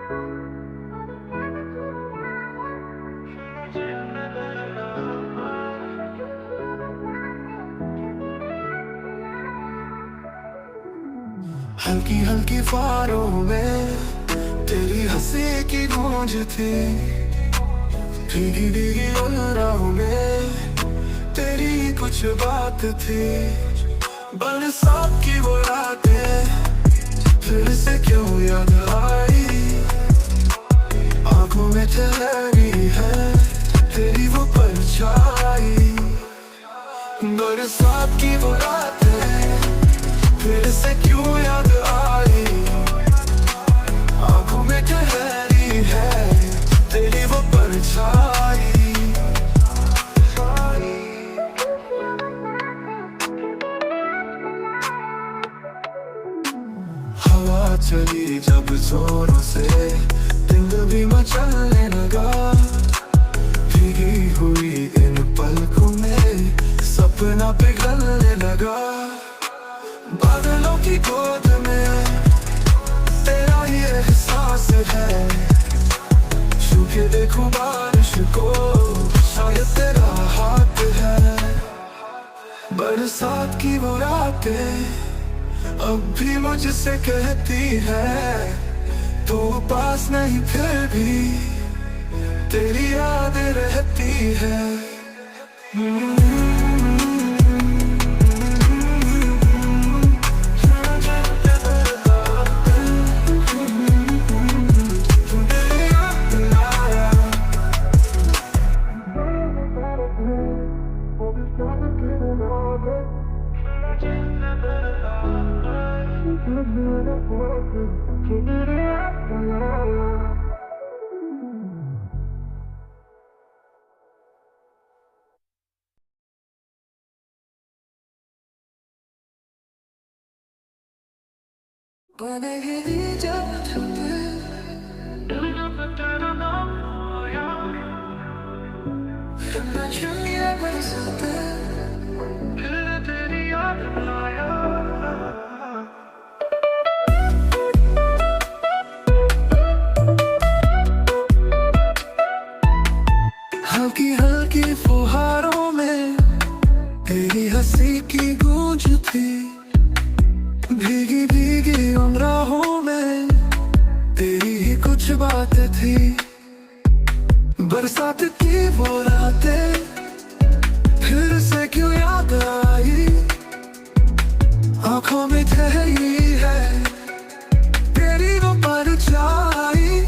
हल्की हल्की फारों में तेरी हंसी की गूंज थी, भीगी भीगी राहों में तेरी कुछ बात थी। बरसात की वो रातें फिर से क्यों याद आई, आंखों में ठहरी है तेरी वो परछाई। बरसात की वो रातें फिर से क्यों याद आई, आंखों में ठहरी है तेरी वो परछाई। हवा चली जब जोरों से दिल भी मचलने लगा, भीगी हुई इन पलकों में सपना पिघलने लगा। बादलों की गोद में तेरा ही एहसास है, छू के देखूं बारिश को शायद तेरा हाथ है। बरसात की वो रातें अब भी मुझसे कहती है, तू पास नहीं फिर भी तेरी यादें रहती है। बनेगी जब हल्की हल्की फुहारों में तेरी हंसी की गूंज थी, भीगी भीगी उन राहों में तेरी ही कुछ बातें थी। बरसात की वो रातें फिर से क्यों याद आई, आंखों में ठहरी है तेरी वो परछाई।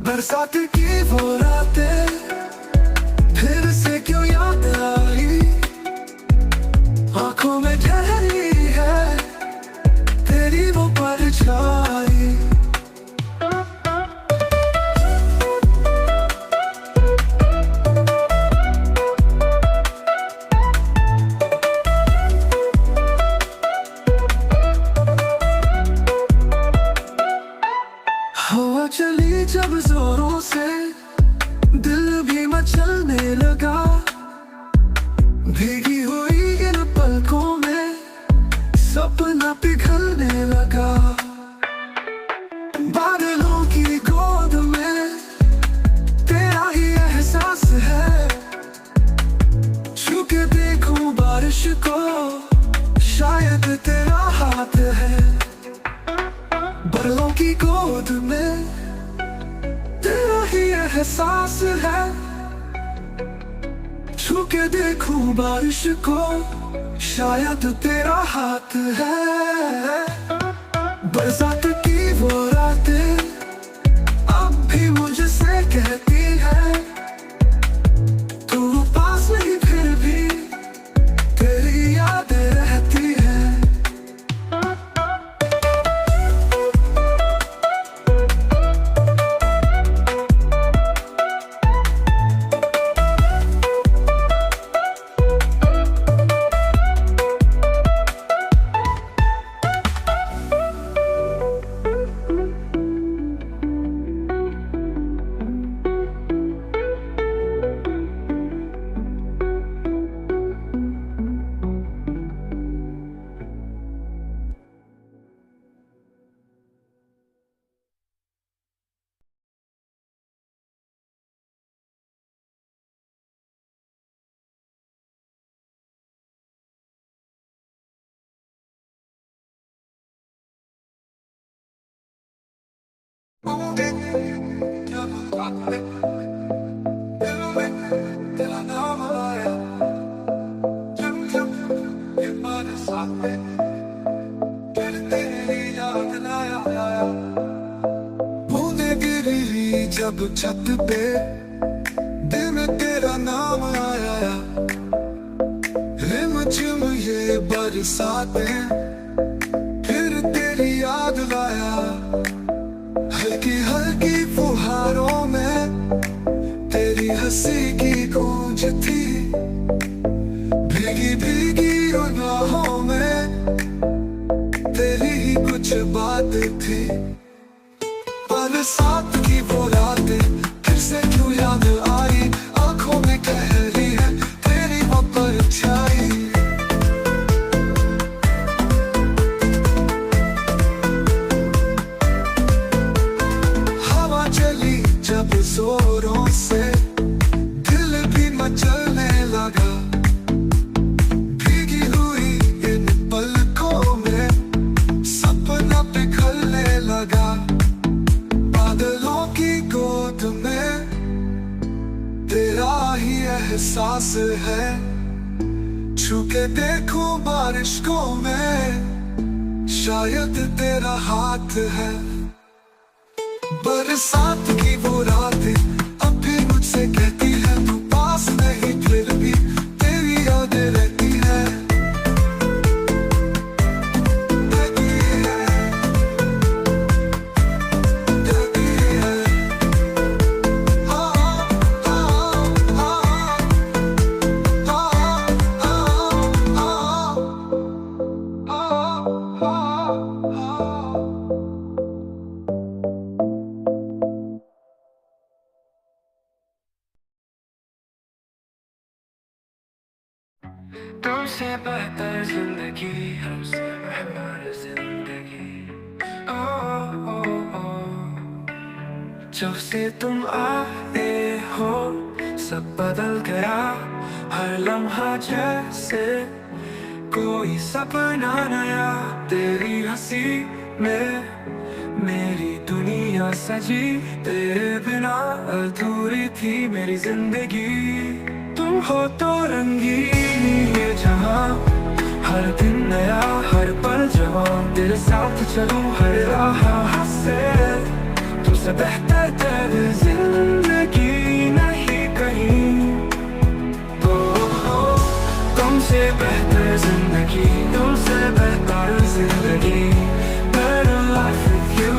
बरसात की वो रातें फिर से क्यों याद आई, आंखों में ठहरी है तेरी वो परछाई। हवा चली जब जोरों से दिल भी मचलने लगा, भीगी हुई इन पलकों में सपना पिघलने लगा। बादलों की गोद में तेरा ही एहसास है, छू के देखूं बारिश को शायद तेरा हाथ है। बादलों की गोद में तेरा ही एहसास है, छू के देखूं बारिश को शायद तेरा हाथ है। बरसात की वो रातें अब भी मुझसे कहती है, तू पास नहीं फिर भी तेरी यादें रहती है। जब रात में दिल में तेरा नाम आया, जब जब ये बरसात में फिर तेरी याद आया। बूंदे गिरी जब छत पे दिल में तेरा नाम आया, रिम झिम ये बरसातें फिर तेरी याद लाया। हल्की हल्की फुहारों में तेरी हंसी की गूंज थी, भीगी भीगी राहों में तेरी ही कुछ बात थी। बरसात की वो रातें फिर से क्यों याद आई, आंखों में कह रही है तेरी वो परछाई। हवा चली जब जोरों से दिल भी मचलने लगा, भीगी हुई इन पलकों में सपना पिघलने लगा। बादलों की गोद में तेरा ही एहसास है, छू के देखूं बारिश को मैं शायद तेरा हाथ है। बरसात की वो रातें अब भी मुझसे कहती है तू पास नहीं, फिर भी तेरी यादें रहती है, रहती है, रहती है। तुमसे बेहतर जिंदगी हमसे मेहमान जिंदगी। ओ, ओ, ओ। जब से तुम आए हो सब बदल गया, हर लम्हा जैसे कोई सपना नया। तेरी हंसी में मेरी दुनिया सजी, तेरे बिना अधूरी थी मेरी जिंदगी। तुम हो तो रंगीन ये जहां, हर दिन नया हर पल जवान। तेरे साथ चलूं हर राह से, तुमसे बेहतर तेरी जिंदगी नहीं कहीं। तो तुमसे बेहतर जिंदगी, तुमसे बेहतर जिंदगी। Better life with you,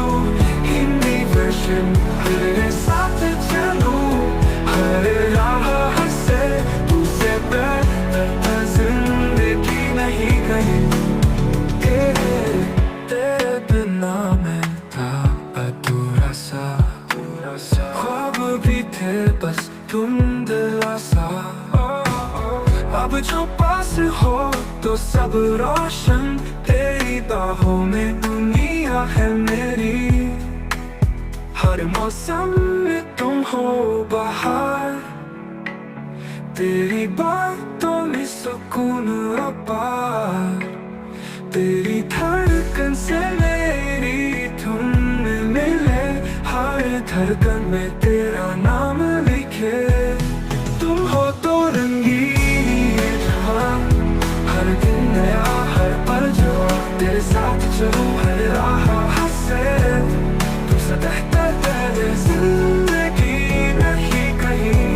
Hindi version. तेरे साथ चलूं हर राह से, तुमसे बेहतर जिंदगी नहीं कहीं। तेरे बिना मैं था अधूरा सा, ख्वाब भी थे बस धुंधला सा। अब जो पास हो तो सब रोशन, तेरी बाहों में दुनिया है मेरी। हर मौसम में तुम हो बाहर, तेरी बातों में सुकून अपार। तेरी धड़कन से मेरी धुन मिले, हर धड़कन में तेरा नाम लिखे। तुम हो तो रंगीन ये जहां, हर दिन नया हर पल जो। तेरे साथ चलूं हर राह से, तुमसे बेहतर तेरी जिंदगी नहीं कहीं।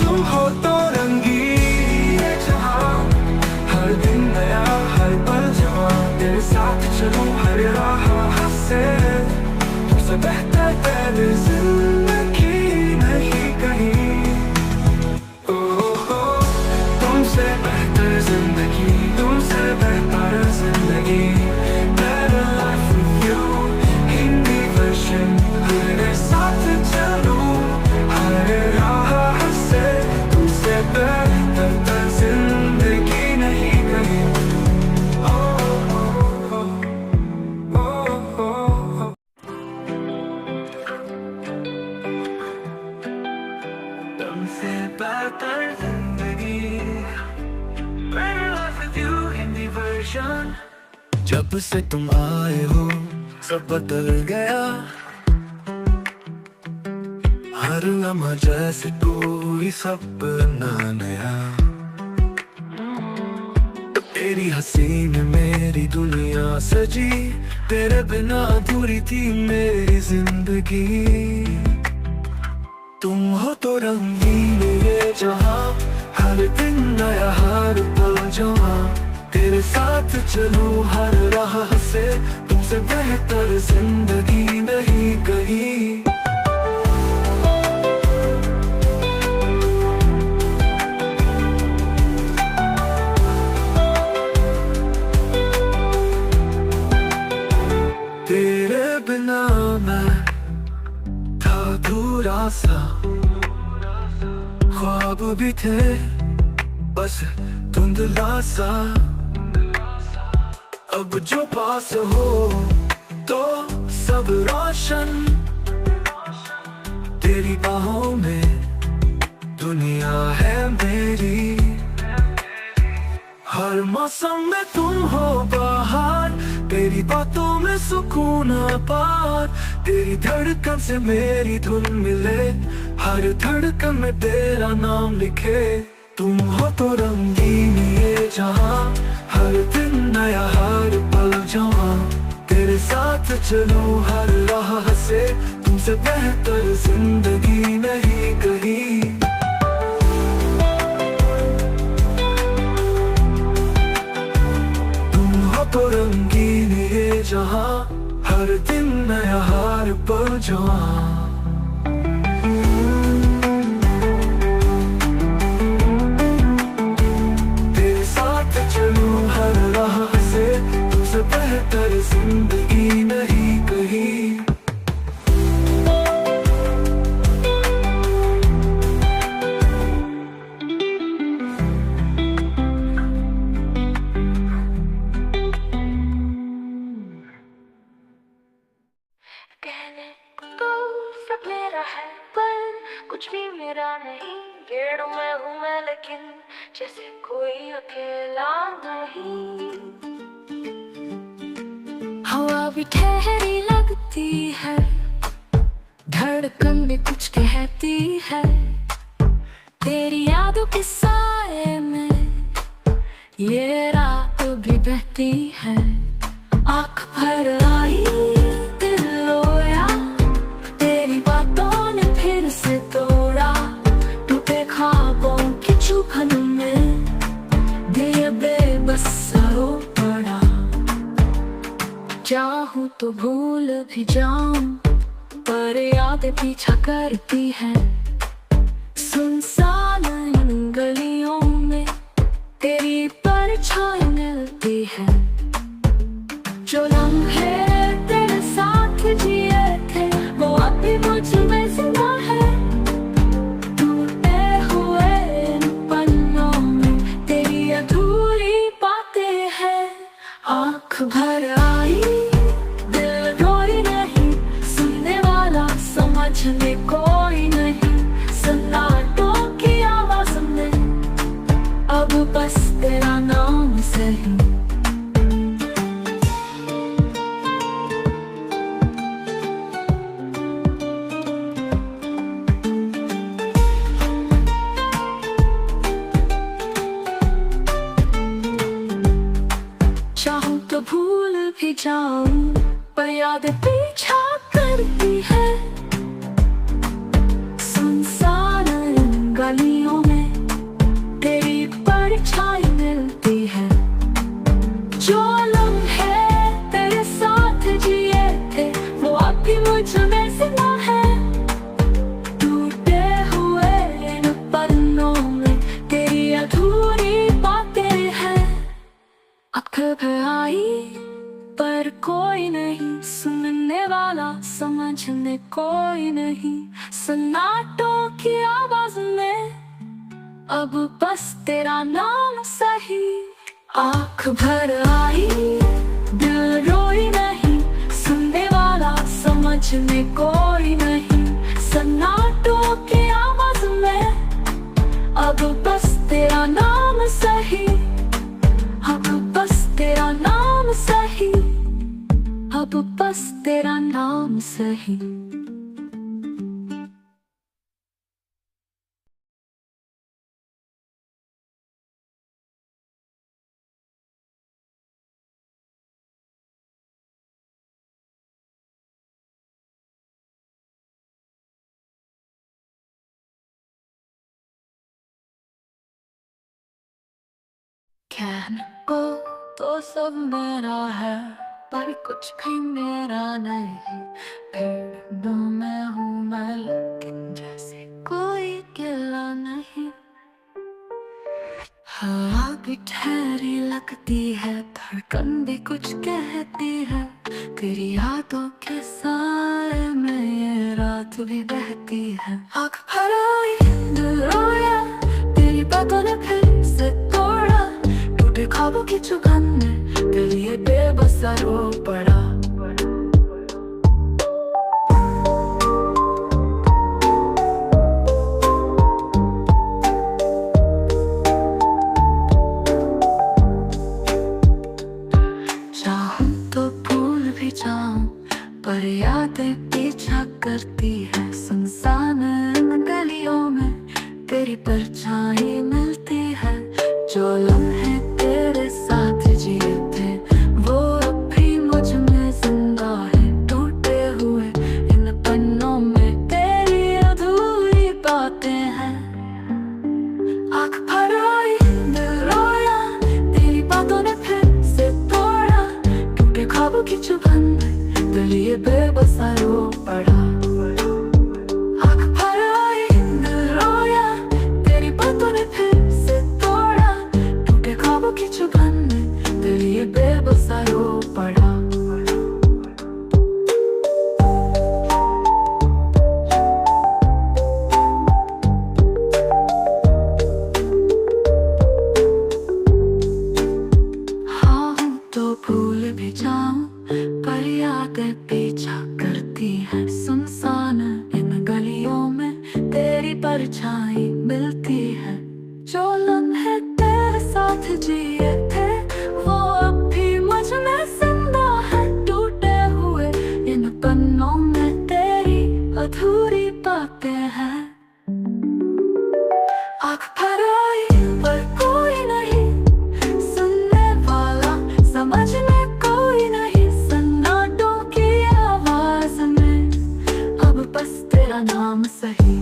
तुम हो तो रंगीन ये जहां, हर दिन नया हर पल जो। तेरे साथ चलूं हर राह से, तुमसे बेहतर तेरी जिंदगी नहीं कहीं। तुमसे बेहतर जिंदगी, तुमसे बेहतर जिंदगी। Better life with you, Hindi version. तेरे साथ चलूं हर राह से, तुमसे बेहतर जिंदगी नहीं कहीं। तुमसे बेहतर जिंदगी, better life with you, Hindi version. जब से तुम आए हो सब बदल गया, हर लम्हा जैसे कोई सपना नया। तेरी हंसी में मेरी दुनिया सजी, तेरे बिना अधूरी थी मेरी जिंदगी। तुम हो तो रंगीन ये जहां, हर दिन नया हर पल जहां। तेरे साथ चलूं हर राह से, तुमसे बेहतर जिंदगी नहीं कहीं। तेरे बिना मैं था अधूरा सा, ख्वाब भी थे बस धुंधला सा। अब जो पास हो तो सब रोशन, तेरी बाहों में दुनिया है मेरी। हर मौसम में तुम हो बाहर, तेरी बातों में सुकून पार। तेरी धड़कन से मेरी धुन मिले, हर धड़कन में तेरा नाम लिखे। तुम हो तो रंगीन ये जहां, हर दिन नया हर पल जहां। तेरे साथ चलूं हर राह से, तुमसे बेहतर जिंदगी नहीं कहीं। तुम हो तो रंगीन ये जहां, हर दिन नया हर पल जहां। बेहतर जिंदगी नहीं कहीं। कहने तो सब मेरा है पर कुछ भी मेरा नहीं। गेड़ों में हूँ मैं लेकिन जैसे कोई अकेला नहीं। हवा भी ठहरी लगती है, धड़कन भी कुछ कहती है। तेरी यादों के साए में ये रात भी बहती है। आँख भर आई दिल रोया, तेरी बातों ने फिर से तोड़ा। टूटे ख्वाबों की चुभन में दिल बेबस रो पड़ा। चाहूं तो भूल भी जाऊं पर यादें पीछा करती है। सुनसान इन गलियों में तेरी परछाई मिलती है। जो लम्हे तेरे साथ जिए थे वो अब भी मुझ में जिंदा है। टूटे हुए इन पन्नों में तेरी अधूरी बातें हैं। आँख भर आई दिल रोई नहीं, सुनने वाला समझने कोई नहीं। सन्नाटों की आवाज में अब बस तेरा नाम सही। चाहूं तो भूल भी जाऊं पर यादें पीछा करती है। सुनसान इन गलियों में तेरी परछाई मिलती है। जो लम्हे तेरे साथ जिए थे वो अब भी मुझ में जिंदा है। टूटे हुए इन पन्नों में तेरी अधूरी बातें हैं। आँख भर आई पर कोई नहीं, सुनने वाला समझने कोई नहीं। सन्नाटों की आवाज में अब बस तेरा नाम सही। आँख भर आई दिल रोई नहीं, सुनने वाला समझने कोई नहीं। सन्नाटों की आवाज में अब बस तेरा नाम सही। अब बस तेरा नाम सही। अब बस तेरा नाम सही। कहने को तो सब मेरा है, पर कुछ भी मेरा नहीं। भीड़ में हूँ मैं, लेकिन जैसे कोई गिला नहीं। हवा भी ठहरी लगती है, धड़कन भी कुछ कहती है। तेरी यादों के साए में ये रात भी बहती है। आँख भर आई दिल रोया, तेरी बातों ने फिर से तोड़ा। टूटे ख्वाबों की चुभन में दिल ये बेबस सा रो पड़ा। पर यादें पीछा करती है, सुनसान इन गलियों में तेरी परछाई मिलती है। जो लम्हे तेरे साथ जिए थे वो अब भी मुझ में जिंदा है। टूटे हुए इन पन्नों में तेरी अधूरी बातें हैं। आँख भर आई दिल रोया, तेरी बातों ने फिर से तोड़ा। टूटे ख्वाबों की चुभन में दिल ये बेबस सा रो पड़ा। आँख भर आई दिल रोया, तेरी बातों ने फिर से तोड़ा। टूटे ख्वाबों की चुभन में दिल ये बेबस सा रो पड़ा। हाँ तो भूल भी जाऊं, पर यादें पीछा करती है। सुनसान इन गलियों में तेरी परछाई मिलती है। जो लम्हे तेरे साथ जिए थे वो अब भी मुझ में जिंदा है। टूटे हुए इन पन्नों में तेरी अधूरी बातें हैं। आँख भर आई पर कोई नहीं सुनने वाला, समझने कोई नहीं। बस तेरा नाम सही।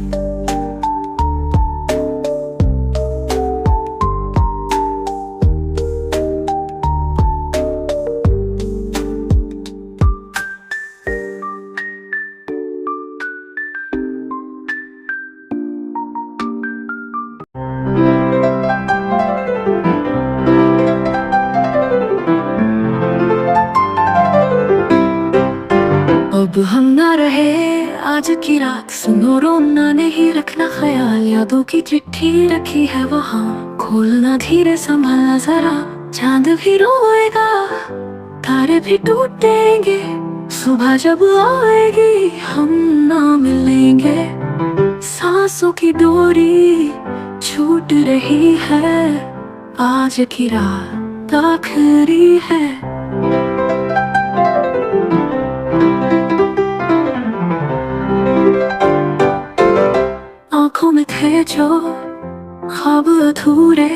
अब हम ना रहे आज की रात, सुनो रोना नहीं रखना ख्याल। यादों की चिट्ठी रखी है वहाँ, खोलना धीरे संभलना जरा। चांद भी रोएगा, तारे भी टूटेंगे। सुबह जब आएगी हम ना मिलेंगे। सांसों की डोरी छूट रही है, आज की रात आखिरी है। आँखों में थे जो ख्वाब अधूरे,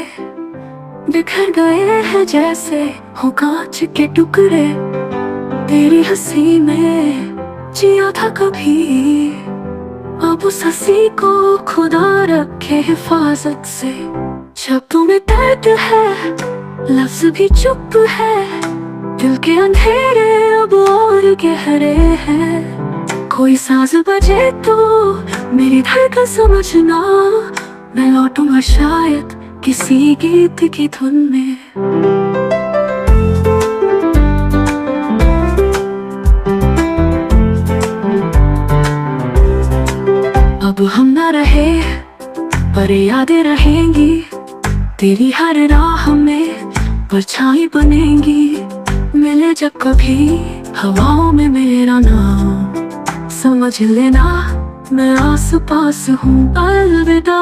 बिखर गए हैं जैसे हो कांच के टुकड़े। तेरी हंसी में जिया था कभी, अब उस हंसी को खुदा रखे हिफाजत से। शब्दों में दर्द है, लफ्ज भी चुप है। दिल के अंधेरे अब और गहरे हैं। कोई सांस बजे तो मेरी धड़कन समझना, मैं लौटूंगा शायद किसी गीत की धुन में। अब हम ना रहे पर यादें रहेंगी, तेरी हर राह में परछाई बनेंगी। मिले जब कभी हवाओं में मेरा नाम, समझ लेना मैं आस पास हूँ। अलविदा।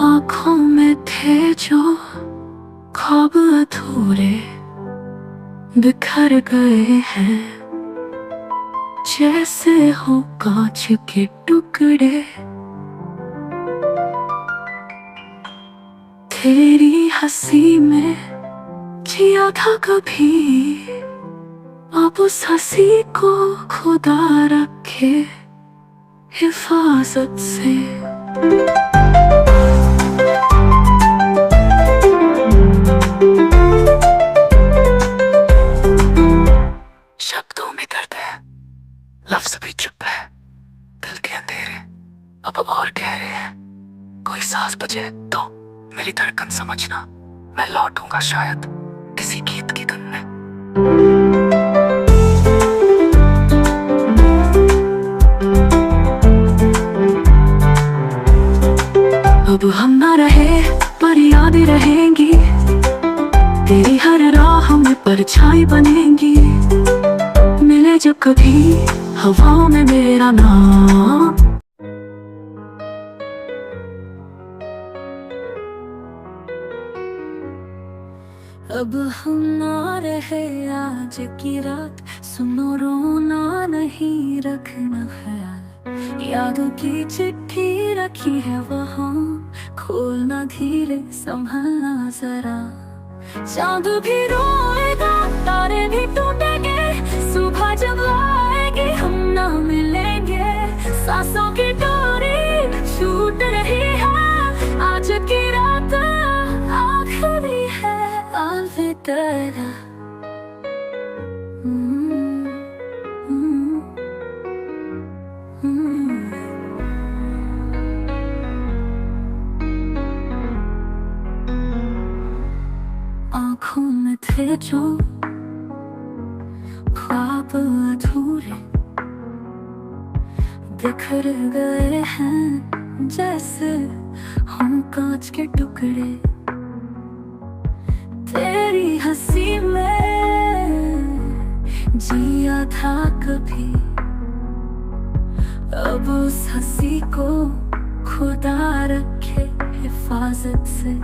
आँखों में थे जो ख्वाब अधूरे, बिखर गए हैं जैसे हो कांच के टुकड़े। तेरी हंसी में जिया था कभी, अब उस हंसी को खुदा रखे हिफाजत से। शब्दों में दर्द है, लफ्ज़ भी चुप है, दिल के अंधेरे अब और गहरे हैं। कोई सांस बजे तो मेरी धड़कन समझना, मैं लौटूंगा शायद किसी गीत की धुन में। अब हम ना रहे पर यादें रहेंगी, तेरी हर राह में परछाई बनेंगी। मिले जब कभी हवाओं में मेरा नाम, अब हम ना रहे आज की रात, सुनो रोना नहीं रखना ख्याल। यादों की चिट्ठी रखी है वहाँ, खोलना धीरे संभलना जरा। चांद भी रोएगा, तारे भी टूटेंगे, सुबह जब आएगी हम ना मिलेंगे। सांसों की डोरी छूट रही है, आज की रात आखिरी है। अलविदा। आँखों में थे जो ख्वाब अधूरे, बिखर गए हैं जैसे हम कांच के टुकड़े। तेरी हंसी में जिया था कभी, अब उस हंसी को खुदा रखे हिफाजत से।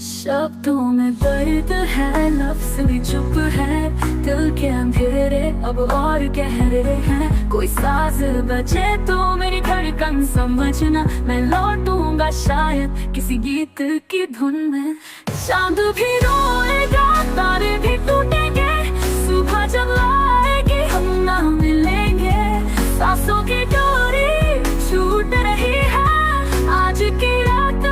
शब्दों में दर्द है, लफ्ज़ भी चुप है, दिल के अंधेरे अब और गहरे हैं। कोई साज बजे तो मेरी धड़कन समझना, मैं लौटूंगा शायद किसी गीत की धुन में। चांद भी रोएगा, तारे भी टूटेंगे, सुबह जब आएगी हम ना मिलेंगे। सांसों की डोरी छूट रही है, आज की रात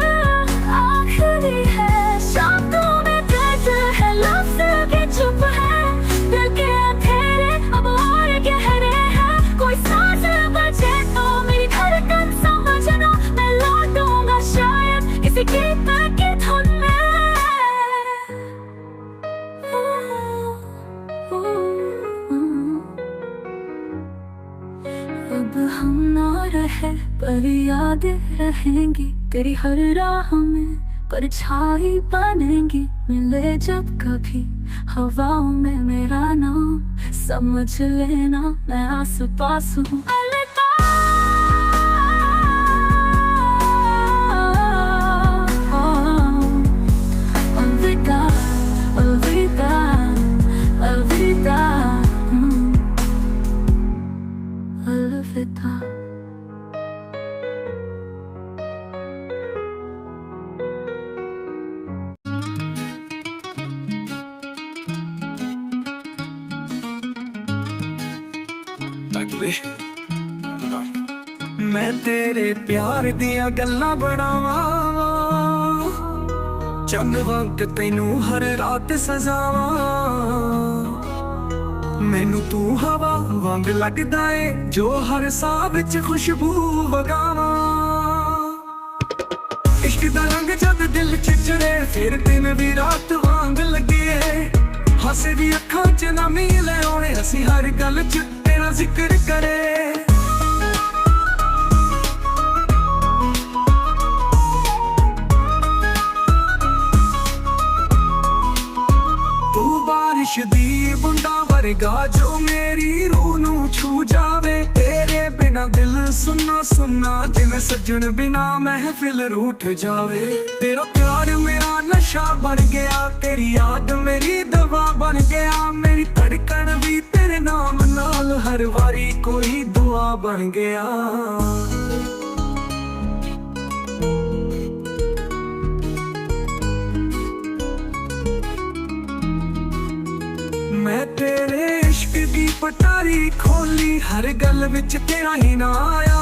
आखिरी है। शब्दों में दर्द है, लफ्ज़ भी चुप है, दिल के अंधेरे अब और गहरे हैं। कोई सांस बचे तो मेरी धड़कन समझना, मैं लौटूंगा शायद किसी गीत की धुन में। अब हम ना रहे पर यादें रहेंगी, तेरी हर राह में परछाई बनेंगी। मिले जब कभी हवाओं में मेरा नाम, समझ लेना मैं आस पास हूँ। अलविदा। अलविदा, अलविदा, अलविदा, अलविदा। मैं तेरे प्यार दिया गल्लां बनावा, चंद वांग तैनू हर रात सजावा। मैनू तू हवा वांग लगदा है, जो हर साह विच खुशबू वगावा। इश्क दा रंग जद दिल च चढ़े, फिर दिन भी रात वांग लगे। हंसे दी अखां च नमी ले आउणे, असी हर गल च तेरा जिक्र करे। तू बारिश दी बूंदा वर्गा, जो मेरी रूह नू छू जावे। तेरे बिना दिल सुन्ना सुन्ना सुना जिन सजन बिना महफिल रूठ जावे। तेरा प्यार मेरा नशा बन गया, तेरी याद मेरी दवा बन गया। मेरी धड़कन भी तेरे नाम नाल हर वारी कोई दुआ बन गया। मैं तेरे इश्क दी पटारी खोली, हर गल विच तेरा ही ना आया।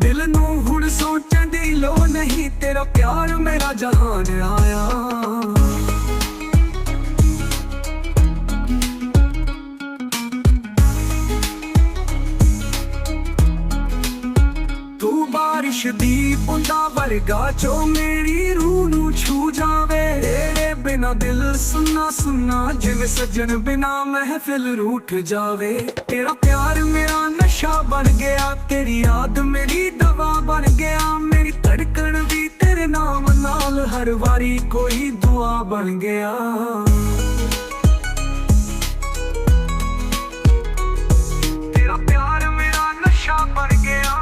दिल नू हुण सोचण दी लोड़ नहीं, तेरा प्यार मेरा जहान आया। तू बारिश दी बूंदा वर्गा जो मेरी रूह नू छू जावे। तेरे बिना दिल सुन्ना सुन्ना जिन सजन बिना महफिल रूठ जावे। तेरा प्यार मेरा नशा बन गया, तेरी याद मेरी दवा बन गया। मेरी धड़कन भी तेरे नाम नाल हर वारी कोई दुआ बन गया। तेरा प्यार मेरा नशा बन गया,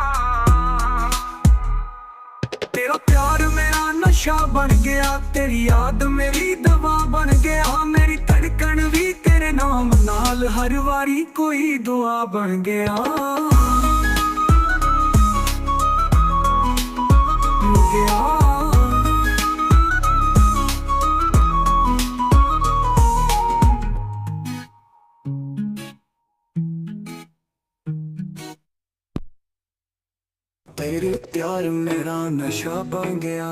तेरा प्यार मेरा नशा बन गया। तेरी याद मेरी दवा बन गया। मेरी धड़कन भी तेरे नाम नाल हर वारी कोई दुआ बन गया। तेरे प्यार मेरा नशा बन गया,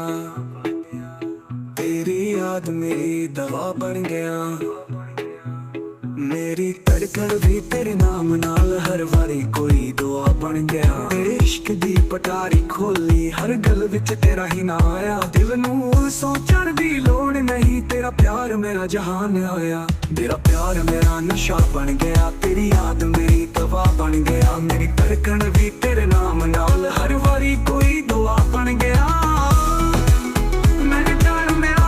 तेरी याद मेरी दवा बन गया। मेरी धड़कन भी तेरे नाम नाल हर वारी कोई दुआ बन गया। तेरे इश्क दी पटारी खोली, हर गल विच तेरा ही ना आया। दिल नू सोचण दी लोड़ नहीं, तेरा प्यार मेरा जहान आया। तेरा प्यार मेरा नशा बन गया, तेरी याद मेरी दवा बन गया। मेरी धड़कन भी तेरे नाम नाल हर वारी कोई दुआ बन गया। मेरे प्यार मेरा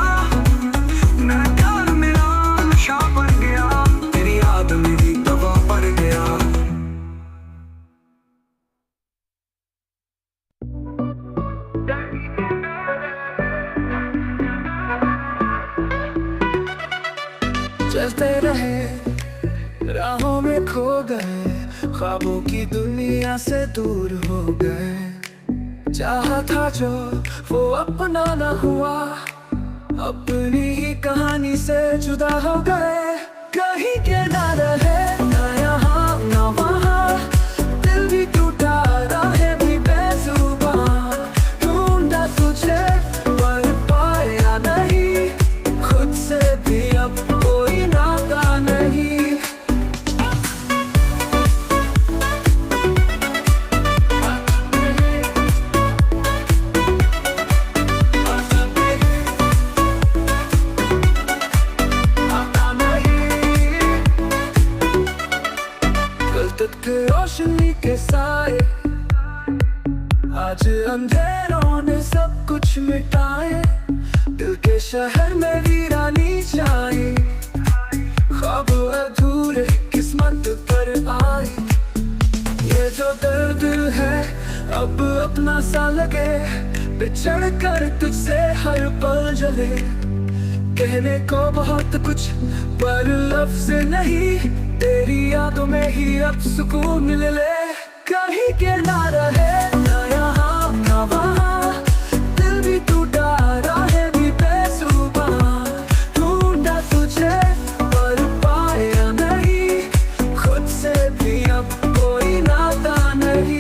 नशा बन गया, तेरी याद मेरी दवा बन गया। चलते रहे राहों में खो गए, ख्वाबों की दुनिया से दूर हो गए। चाहा था जो वो अपना ना हुआ, अपनी ही कहानी से जुदा हो गए। कहीं के ना रहे ना यहाँ ना वहाँ, दिल भी टूटा राहें भी बेजुबां। ढूंढा तुझे पर पाया नहीं, खुद से भी अब कोई नाता नहीं। रोशनी के साए आज अंधेरों ने सब कुछ मिटाए। दिल के शहर में वीरानी छाई, ख्वाब अधूरे किस्मत पर आए। ये जो दर्द है अब अपना सा लगे, बिछड़ कर तुझसे हर पल जले। कहने को बहुत कुछ पर लफ्ज नहीं, तेरी यादों में ही अब सुकून मिले। कहीं के ना रहे ना यहाँ ना वहाँ, दिल भी टूटा राहें भी बेजुबां। ढूंढा तुझे पर पाया नहीं, खुद से भी अब कोई नाता नहीं।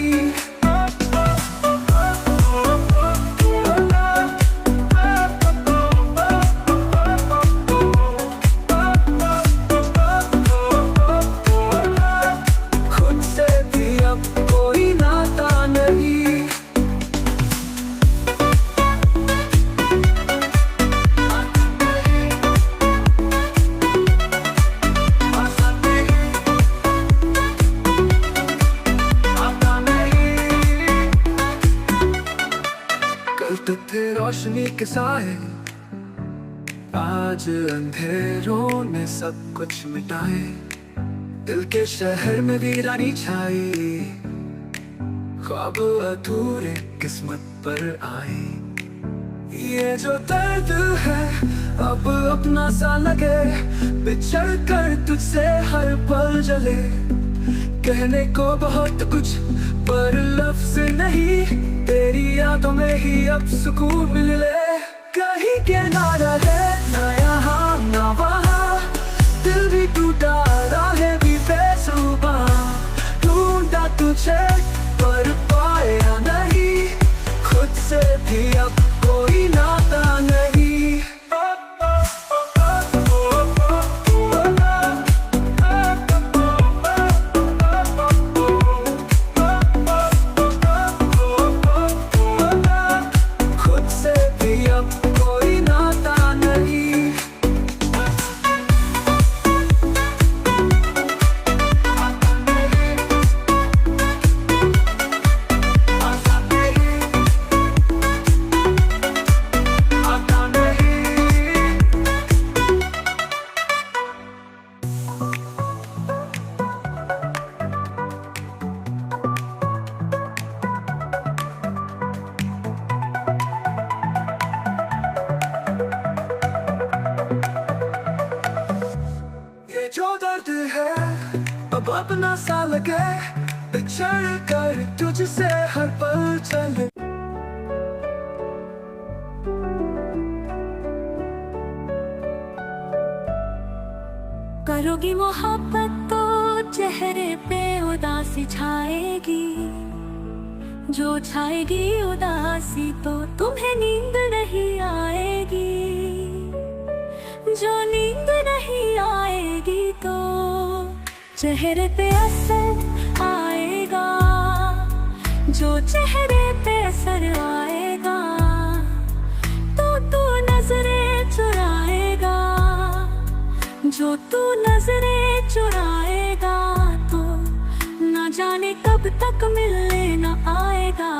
थे रोशनी के साए आज अंधेरों ने सब कुछ मिटाए। दिल के शहर में वीरानी छाई, ख्वाब अधूरे किस्मत पर आए। ये जो दर्द है अब अपना सा लगे, बिछड़ कर तुझसे हर पल जले। कहने को बहुत कुछ पर लफ्ज नहीं, तेरी यादों में ही अब सुकून मिले। कहीं के ना रहे ना यहाँ ना वहाँ, दिल भी टूटा राहें भी बेसुबा। ढूंढा तुझे पर पाया नहीं, खुद से भी अब कोई नाता नहीं। खुद से भी अब कोई नाता नहीं। ये जो दर्द है अब अपना सा लगे, बिछड़ कर तुझसे हर पल चले। करोगी मोहब्बत तो चेहरे पे उदासी छाएगी, जो छाएगी उदासी तो तुम्हें नींद नहीं आएगी। जो नींद नहीं आएगी तो चेहरे पे असर आएगा, जो चेहरे पे असर आएगा तो तू नजरें चुराएगा। जो तू नजरें चुराएगा तो न जाने कब तक मिलने न आएगा।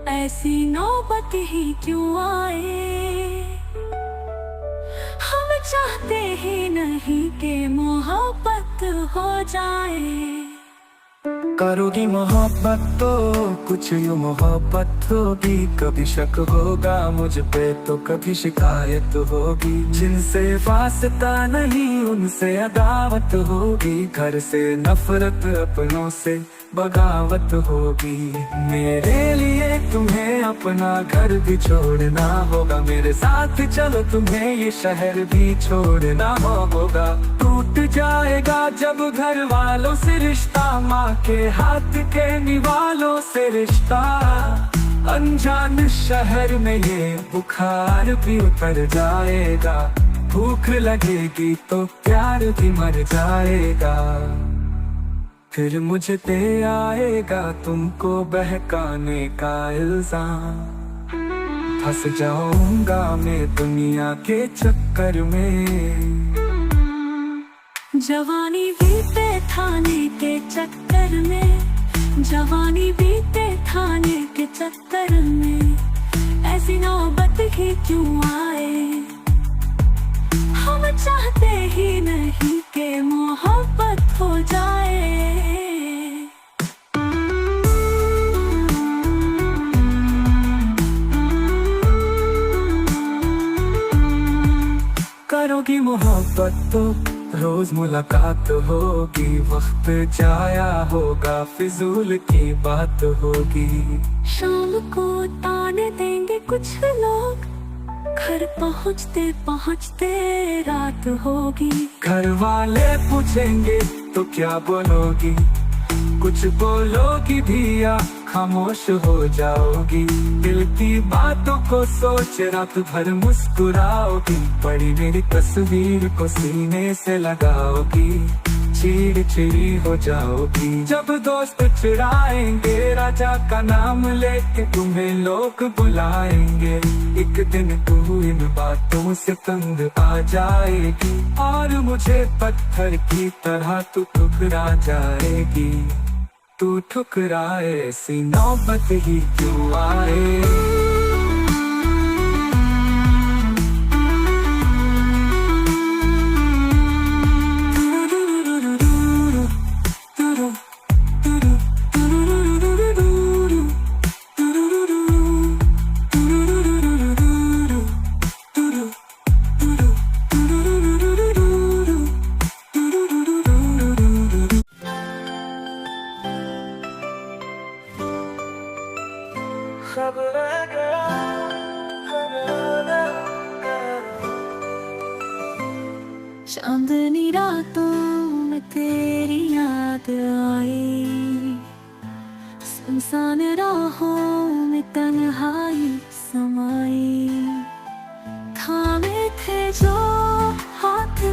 ऐसी नौबत ही क्यों आए, हम चाहते ही नहीं कि मोहब्बत हो जाए। करोगी मोहब्बत तो कुछ यूं मोहब्बत होगी, कभी शक होगा मुझ पे तो कभी शिकायत होगी। जिनसे वास्ता नहीं उनसे अदावत होगी, घर से नफरत अपनों से बगावत होगी। मेरे लिए तुम्हें अपना घर भी छोड़ना होगा, मेरे साथ चलो तुम्हें ये शहर भी छोड़ना होगा। टूट जाएगा जब घर वालों से रिश्ता, माँ के हाथ के निवालों से रिश्ता। अनजान शहर में ये बुखार भी उतर जाएगा, भूख लगेगी तो प्यार भी मर जाएगा। फिर मुझ पे आएगा तुमको बहकाने का इल्जाम, फंस जाऊंगा मैं दुनिया के चक्कर में। जवानी बीते थाने के चक्कर में, जवानी बीते थाने के चक्कर में, ऐसी नौबत ही क्यों आए। हम चाहते ही नहीं कि मोहब्बत हो जाए। करोगी मोहब्बत तो रोज मुलाकात होगी, वक्त जाया होगा फिजूल की बात होगी। शाम को ताने देंगे कुछ लोग, घर पहुँचते पहुँचते रात होगी। घर वाले पूछेंगे तो क्या बोलोगी, कुछ बोलोगी भी या खामोश हो जाओगी। दिल की बातों को सोच रात भर मुस्कुराओगी, पड़ी मेरी तस्वीर को सीने से लगाओगी। चिड़ी हो जाओगी। जब दोस्त चिढ़ाएंगे राजा का नाम लेके तुम्हें लोग बुलाएंगे। एक दिन तू इन बातों से तंग आ जाएगी और मुझे पत्थर की तरह तू ठुकरा जाएगी। तू ठुकराए ऐसी नौबत ही क्यों आए। चांदनी रातों में तेरी याद आई, सुनसान राहों में तन्हाई समाई। थामे थे जो हाथ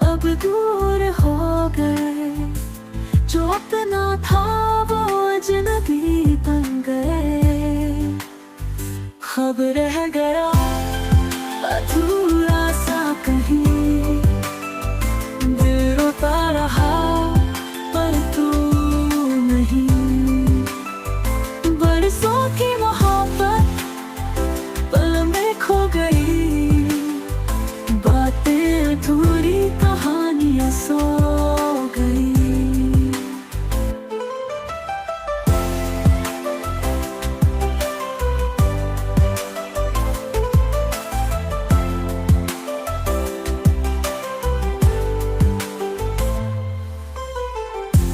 अब दूर हो गए, जो अपना था वो अजनबी बन गए। खब रह गया अधूरा सा कहीं, दिल रोता रहा पर तू नहीं। बरसों की मोहब्बत पल में खो गई, बातें अधूरी कहानियां सो गई।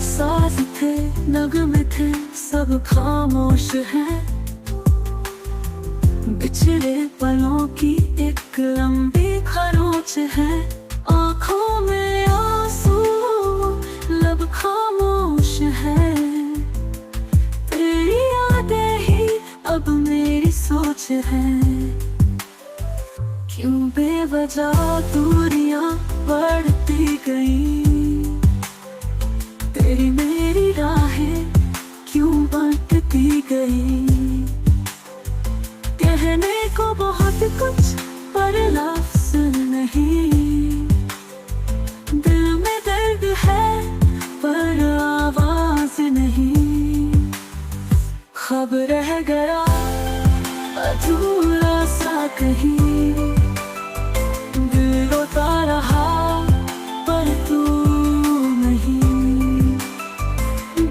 साज थे नगमे थे सब खामोश है, बिछड़े पलों की एक लंबी खरोच है। आंखों में आंसू लब खामोश है, तेरी यादें ही अब मेरी सोच है। क्यों बेवजह दूरियां बढ़ती गई, तेरी मेरी राहें क्यों बंटती गई। कहने को बहुत कुछ पर लफ्ज़ नहीं, दिल में दर्द है पर आवाज नहीं। खब रह गया अधूरा सा कहीं, दिल रोता रहा पर तू नहीं।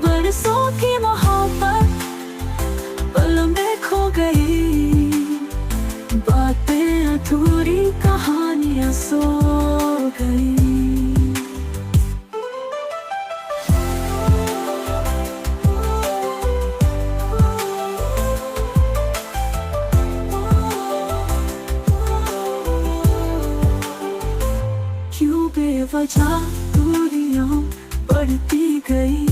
बरसों की मोहब्बत पल में खो गई, बातें अधूरी कहानियां सो गई। क्यों बेवजह दूरियां बढ़ती गई,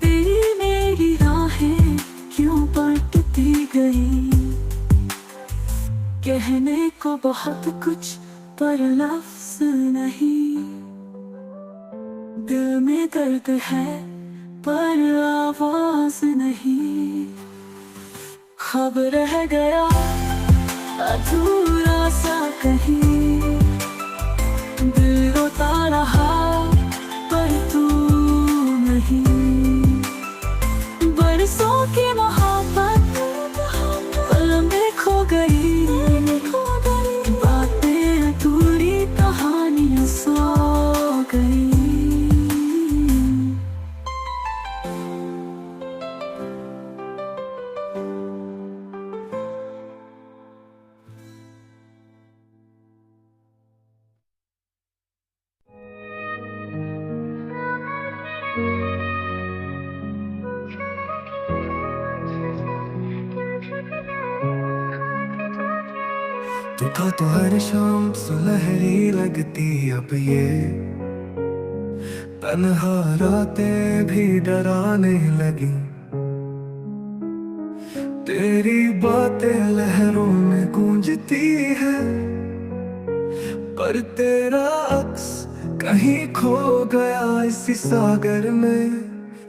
तेरी मेरी राहें क्यों बंटती गई। कहने को बहुत कुछ पर लफ्ज़ नहीं, दिल में दर्द है पर आवाज नहीं। खब रह गया अधूरा सा कहीं, दिल रोता रहा पर तू नहीं। बरसों की मोहब्बत पल में खो गई, बातें अधूरी कहानियां सो गई। तू था तो हर शाम सुनहरी लगती, अब ये तन्हा रातें भी डराने लगी। तेरी बातें लहरों में गूंजती है, पर तेरा अक्स कहीं खो गया इसी सागर में।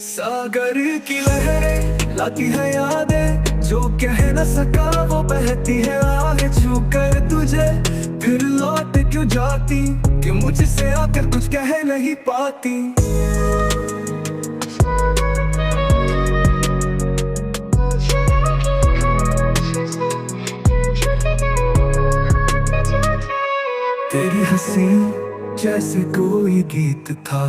सागर की लहरें लाती है यादें, जो कह न सका वो बहती है आगे छू कर तुझे। फिर लौट क्यों जाती, कि मुझसे आकर कुछ कह नहीं पाती। तेरी हंसी जैसे कोई गीत था,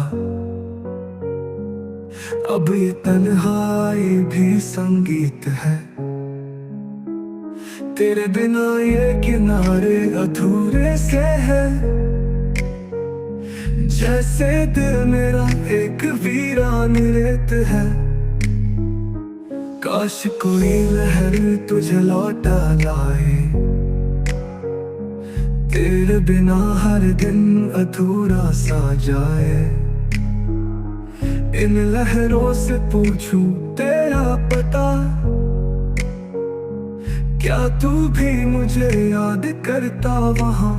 अब ये तन्हाई भी संगीत है। तेरे बिना ये किनारे अधूरे से है, जैसे दिल मेरा एक वीरान रेत है। काश कोई लहर तुझे लौटा लाए, तेरे बिना हर दिन अधूरा सा जाए। इन लहरों से पूछूं तेरा पता, क्या तू भी मुझे याद करता वहां।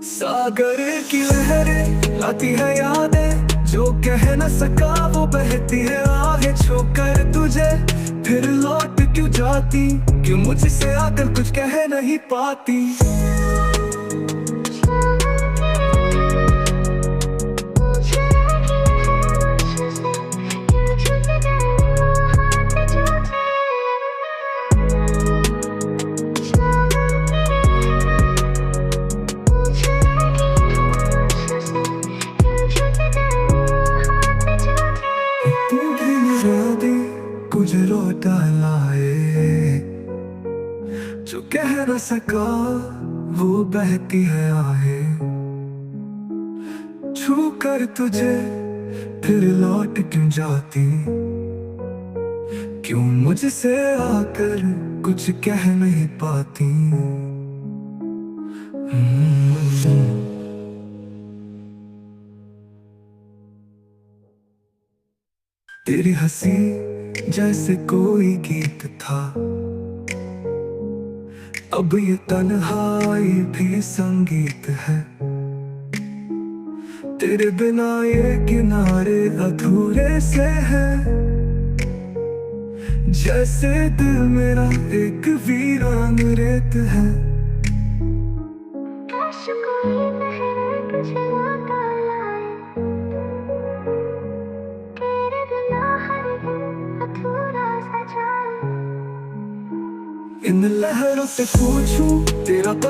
सागर की लहरें लाती है यादें, जो कह न सका वो बहती है आगे छू कर तुझे। फिर लौट क्यों जाती, क्यों मुझसे आकर कुछ कह नहीं पाती। तू भी मेरा दिल कुछ रोता लाए, जो कह न सका वो बहती है आहें छू कर तुझे। फिर लौट क्यों जाती, क्यों मुझसे आकर कुछ कह नहीं पाती। तेरी हंसी जैसे कोई गीत था, अब ये तन्हाई भी संगीत है। तेरे बिना ये किनारे अधूरे से है, जैसे दिल मेरा एक वीरान रेत है। काश कोई लहर तुझे लौटा लाए, तेरे बिना हर दिन अधूरा सा जाए। इन लहरों से पूछूं तेरा पता,